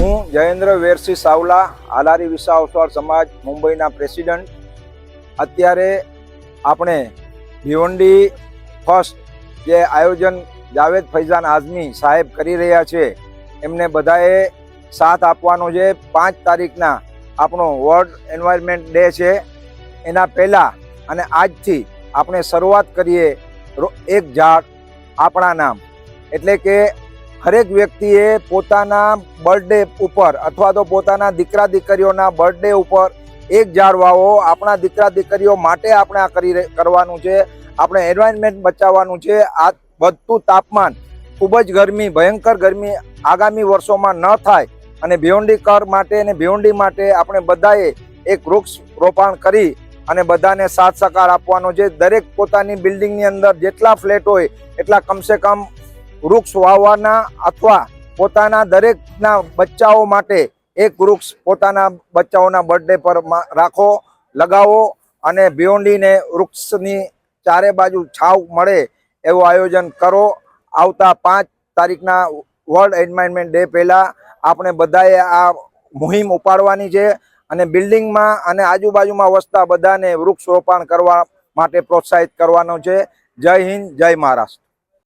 હું જયેન્દ્ર વેરસિંહ સાવલા, આલારી વિસાવસર સમાજ મુંબઈના પ્રેસિડન્ટ. અત્યારે આપણે ભિવંડી ફર્સ્ટ જે આયોજન જાવેદ ફૈઝાન આઝમી સાહેબ કરી રહ્યા છે, એમને બધાએ સાથ આપવાનો છે. 5 તારીખના આપણો વર્લ્ડ એન્વાયરમેન્ટ ડે છે. એના પહેલાં અને આજથી આપણે શરૂઆત કરીએ એક ઝાડ આપણા નામ. એટલે કે હરેક વ્યક્તિએ પોતાના બર્થડે ઉપર અથવા તો પોતાના દીકરા દીકરીઓના બર્થડે ઉપર એક ઝાડ વાવો. આપણા દીકરા દીકરીઓ માટે આપણે આ કરવાનું છે. આપણે એન્વાયરમેન્ટ બચાવવાનું છે. આ વધતું તાપમાન, ખૂબ જ ગરમી, ભયંકર ગરમી આગામી વર્ષોમાં ન થાય અને ભિવંડી કર માટે અને ભિવંડી માટે આપણે બધાએ એક વૃક્ષ રોપણ કરી અને બધાને સાથ સહકાર આપવાનો છે. દરેક પોતાની બિલ્ડિંગની અંદર જેટલા ફ્લેટ હોય એટલા કમસે કમ વૃક્ષ વાવવાના અથવા પોતાના દરેકના બચ્ચાઓ માટે એક વૃક્ષ પોતાના બચ્ચાઓના બર્થડે પર રાખો, લગાવો અને ભિવંડીને વૃક્ષની ચારે બાજુ છાવ મળે એવું આયોજન કરો. આવતા 5 તારીખના વર્લ્ડ એન્વાયરમેન્ટ ડે પહેલાં આપણે બધાએ આ મુહિમ ઉપાડવાની છે અને બિલ્ડિંગમાં અને આજુબાજુમાં વસતા બધાને વૃક્ષ રોપણ કરવા માટે પ્રોત્સાહિત કરવાનો છે. જય હિન્દ, જય મહારાષ્ટ્ર.